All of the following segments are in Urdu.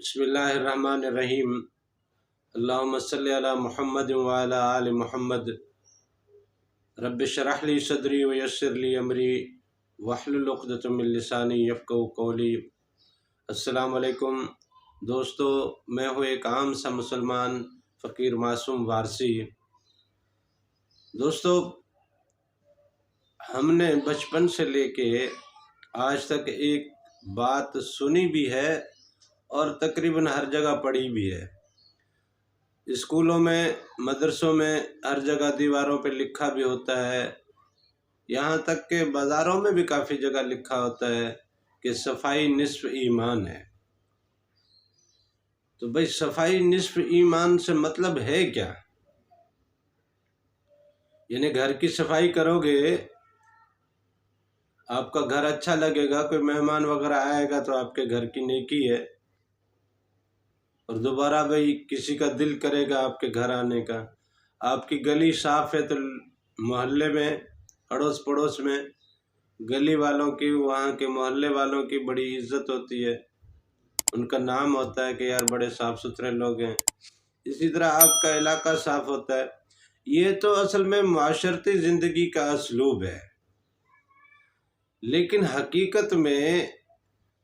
بسم اللہ الرحمن الرحیم۔ اللہم صلی علی محمد وعلی آل محمد۔ رب اشرح لی صدری ویسر لی امری واحلل عقدۃ من لسانی یفقہوا قولی۔ السلام علیکم دوستو، میں ہوں ایک عام سا مسلمان فقیر معصوم وارثی۔ دوستو، ہم نے بچپن سے لے کے آج تک ایک بات سنی بھی ہے اور تقریباً ہر جگہ پڑھی بھی ہے۔ اسکولوں میں، مدرسوں میں ہر جگہ دیواروں پہ لکھا بھی ہوتا ہے، یہاں تک کہ بازاروں میں بھی کافی جگہ لکھا ہوتا ہے کہ صفائی نصف ایمان ہے۔ تو بھئی صفائی نصف ایمان سے مطلب ہے کیا؟ یعنی گھر کی صفائی کرو گے، آپ کا گھر اچھا لگے گا، کوئی مہمان وغیرہ آئے گا تو آپ کے گھر کی نیکی ہے، اور دوبارہ بھئی کسی کا دل کرے گا آپ کے گھر آنے کا۔ آپ کی گلی صاف ہے تو محلے میں، اڑوس پڑوس میں گلی والوں کی، وہاں کے محلے والوں کی بڑی عزت ہوتی ہے، ان کا نام ہوتا ہے کہ یار بڑے صاف ستھرے لوگ ہیں۔ اسی طرح آپ کا علاقہ صاف ہوتا ہے۔ یہ تو اصل میں معاشرتی زندگی کا اسلوب ہے، لیکن حقیقت میں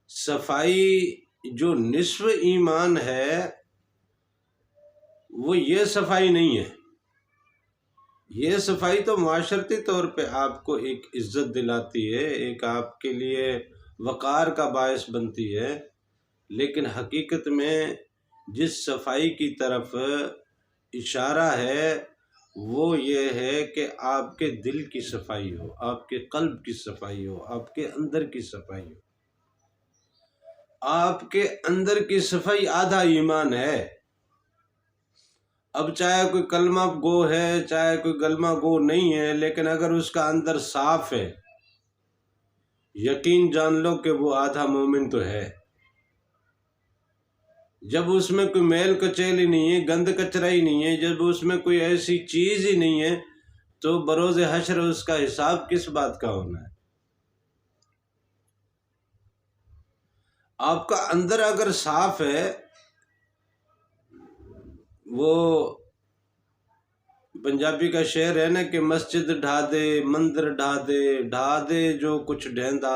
صفائی جو نصف ایمان ہے وہ یہ صفائی نہیں ہے۔ یہ صفائی تو معاشرتی طور پہ آپ کو ایک عزت دلاتی ہے، ایک آپ کے لیے وقار کا باعث بنتی ہے، لیکن حقیقت میں جس صفائی کی طرف اشارہ ہے وہ یہ ہے کہ آپ کے دل کی صفائی ہو، آپ کے قلب کی صفائی ہو، آپ کے اندر کی صفائی ہو۔ آپ کے اندر کی صفائی آدھا ایمان ہے۔ اب چاہے کوئی کلمہ گو ہے، چاہے کوئی کلمہ گو نہیں ہے، لیکن اگر اس کا اندر صاف ہے، یقین جان لو کہ وہ آدھا مومن تو ہے۔ جب اس میں کوئی میل کچیل ہی نہیں ہے، گند کچرا ہی نہیں ہے، جب اس میں کوئی ایسی چیز ہی نہیں ہے، تو بروز حشر اس کا حساب کس بات کا ہونا ہے؟ آپ کا اندر اگر صاف ہے، وہ پنجابی کا شعر ہے نا کہ مسجد ڈھا دے، مندر ڈھا دے جو کچھ ڈھیندا،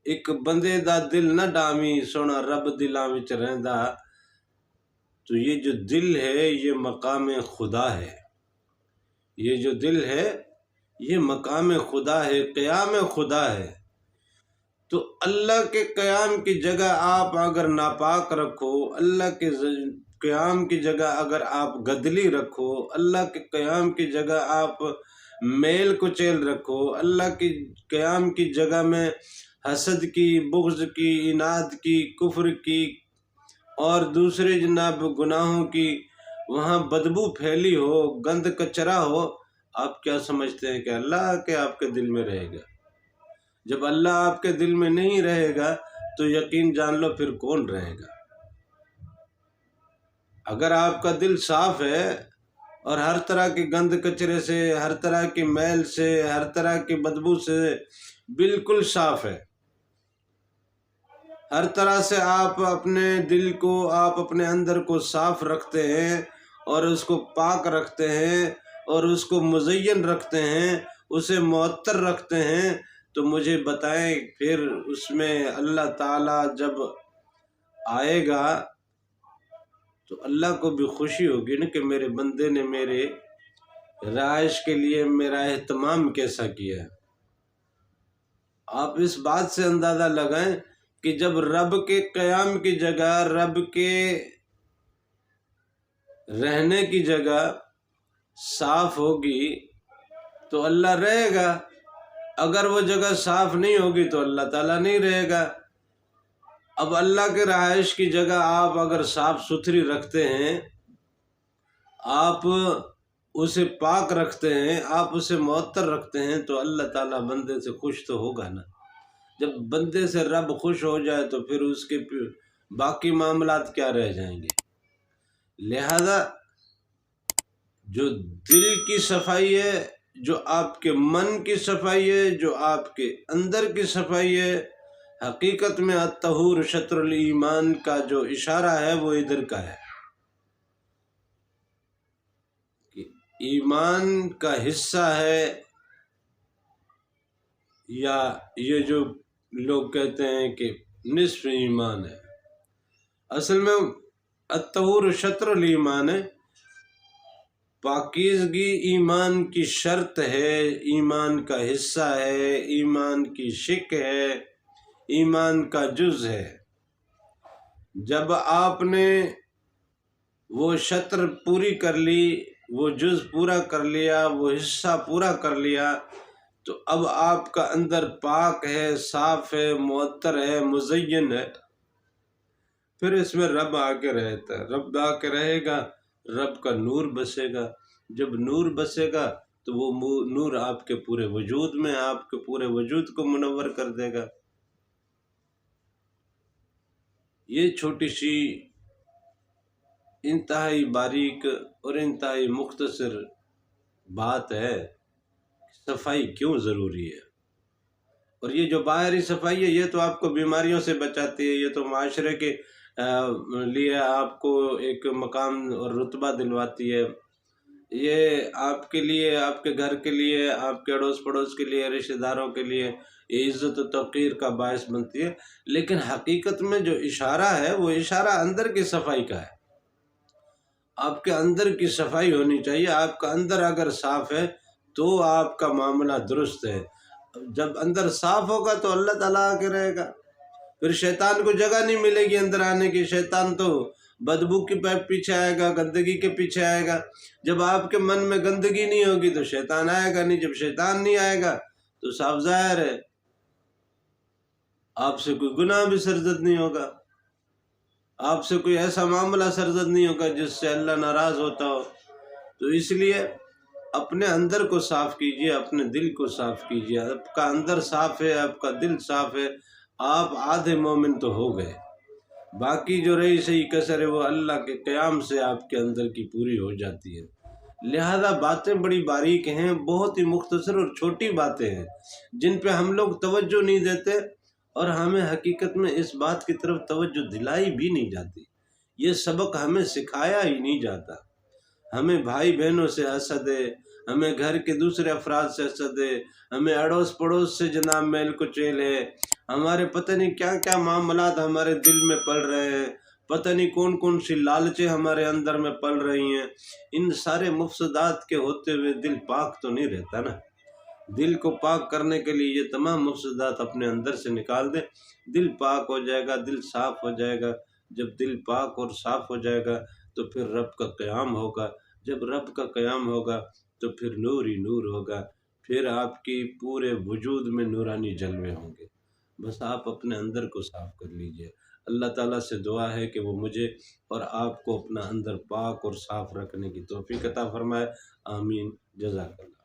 ایک بندے دا دل نہ ڈامی، سونا رب دلاں وچ رہندا۔ تو یہ جو دل ہے یہ مقام خدا ہے، یہ جو دل ہے یہ مقام خدا ہے، قیام خدا ہے۔ تو اللہ کے قیام کی جگہ آپ اگر ناپاک رکھو، اللہ کے قیام کی جگہ اگر آپ گدلی رکھو، اللہ کے قیام کی جگہ آپ میل کچیل رکھو، اللہ کی قیام کی جگہ میں حسد کی، بغض کی، عناد کی، کفر کی اور دوسرے جناب گناہوں کی وہاں بدبو پھیلی ہو، گند کچرا ہو، آپ کیا سمجھتے ہیں کہ اللہ کے آپ کے دل میں رہے گا؟ جب اللہ آپ کے دل میں نہیں رہے گا تو یقین جان لو پھر کون رہے گا؟ اگر آپ کا دل صاف ہے اور ہر طرح کی گند کچرے سے، ہر طرح کی میل سے، ہر طرح کی بدبو سے بالکل صاف ہے، ہر طرح سے آپ اپنے دل کو، آپ اپنے اندر کو صاف رکھتے ہیں اور اس کو پاک رکھتے ہیں اور اس کو مزین رکھتے ہیں، اسے معطر رکھتے ہیں، تو مجھے بتائیں پھر اس میں اللہ تعالیٰ جب آئے گا تو اللہ کو بھی خوشی ہوگی نا کہ میرے بندے نے میرے رہائش کے لیے میرا اہتمام کیسا کیا ہے۔ آپ اس بات سے اندازہ لگائیں کہ جب رب کے قیام کی جگہ، رب کے رہنے کی جگہ صاف ہوگی تو اللہ رہے گا، اگر وہ جگہ صاف نہیں ہوگی تو اللہ تعالیٰ نہیں رہے گا۔ اب اللہ کے رہائش کی جگہ آپ اگر صاف ستھری رکھتے ہیں، آپ اسے پاک رکھتے ہیں، آپ اسے معطر رکھتے ہیں، تو اللہ تعالیٰ بندے سے خوش تو ہوگا نا۔ جب بندے سے رب خوش ہو جائے تو پھر اس کے باقی معاملات کیا رہ جائیں گے؟ لہذا جو دل کی صفائی ہے، جو آپ کے من کی صفائی ہے، جو آپ کے اندر کی صفائی ہے، حقیقت میں الطہور شطر الایمان کا جو اشارہ ہے وہ ادھر کا ہے کہ ایمان کا حصہ ہے، یا یہ جو لوگ کہتے ہیں کہ نصف ایمان ہے، اصل میں الطہور شطر الایمان ہے، پاکیزگی ایمان کی شرط ہے، ایمان کا حصہ ہے، ایمان کی شق ہے، ایمان کا جز ہے۔ جب آپ نے وہ شطر پوری کر لی، وہ جز پورا کر لیا، وہ حصہ پورا کر لیا، تو اب آپ کا اندر پاک ہے، صاف ہے، معطر ہے، مزین ہے۔ پھر اس میں رب آ کے رہتا ہے، رب آ کے رہے گا، رب کا نور بسے گا۔ جب نور بسے گا تو وہ نور آپ کے پورے وجود میں، آپ کے پورے وجود کو منور کر دے گا۔ یہ چھوٹی سی انتہائی باریک اور انتہائی مختصر بات ہے، صفائی کیوں ضروری ہے۔ اور یہ جو باہری صفائی ہے، یہ تو آپ کو بیماریوں سے بچاتی ہے، یہ تو معاشرے کے لیے آپ کو ایک مقام اور رتبہ دلواتی ہے، یہ آپ کے لیے، آپ کے گھر کے لیے، آپ کے اڑوس پڑوس کے لیے، رشتہ داروں کے لیے یہ عزت و توقیر کا باعث بنتی ہے۔ لیکن حقیقت میں جو اشارہ ہے وہ اشارہ اندر کی صفائی کا ہے۔ آپ کے اندر کی صفائی ہونی چاہیے، آپ کا اندر اگر صاف ہے تو آپ کا معاملہ درست ہے۔ جب اندر صاف ہوگا تو اللہ تعالیٰ آ کے رہے گا، پھر شیطان کو جگہ نہیں ملے گی اندر آنے کی۔ شیطان تو بدبو کے پیچھے آئے گا، گندگی کے پیچھے آئے گا۔ جب آپ کے من میں گندگی نہیں ہوگی تو شیطان آئے گا نہیں، جب شیطان نہیں آئے گا تو صاف ظاہر ہے آپ سے کوئی گناہ بھی سرزد نہیں ہوگا، آپ سے کوئی ایسا معاملہ سرزد نہیں ہوگا جس سے اللہ ناراض ہوتا ہو۔ تو اس لیے اپنے اندر کو صاف کیجئے، اپنے دل کو صاف کیجئے۔ آپ کا اندر صاف ہے، آپ کا دل صاف ہے، آپ آدھے مومن تو ہو گئے۔ باقی جو رہی صحیح کسر ہے وہ اللہ کے قیام سے آپ کے اندر کی پوری ہو جاتی ہے۔ لہذا باتیں بڑی باریک ہیں، بہت ہی مختصر اور چھوٹی باتیں ہیں جن پہ ہم لوگ توجہ نہیں دیتے، اور ہمیں حقیقت میں اس بات کی طرف توجہ دلائی بھی نہیں جاتی۔ یہ سبق ہمیں سکھایا ہی نہیں جاتا۔ ہمیں بھائی بہنوں سے حسد ہے، ہمیں گھر کے دوسرے افراد سے حسد ہے، ہمیں اڑوس پڑوس سے جناب میل کچیل ہے، ہمارے پتہ نہیں کیا کیا معاملات ہمارے دل میں پل رہے ہیں، پتہ نہیں کون کون سی لالچیں ہمارے اندر میں پل رہی ہیں۔ ان سارے مفسدات کے ہوتے ہوئے دل پاک تو نہیں رہتا نا۔ دل کو پاک کرنے کے لیے یہ تمام مفسدات اپنے اندر سے نکال دیں، دل پاک ہو جائے گا، دل صاف ہو جائے گا۔ جب دل پاک اور صاف ہو جائے گا تو پھر رب کا قیام ہوگا، جب رب کا قیام ہوگا تو پھر نور ہی نور ہوگا، پھر آپ کی پورے وجود میں نورانی جلوے ہوں گے۔ بس آپ اپنے اندر کو صاف کر لیجئے۔ اللہ تعالیٰ سے دعا ہے کہ وہ مجھے اور آپ کو اپنا اندر پاک اور صاف رکھنے کی توفیق عطا فرمائے۔ آمین۔ جزاک اللہ۔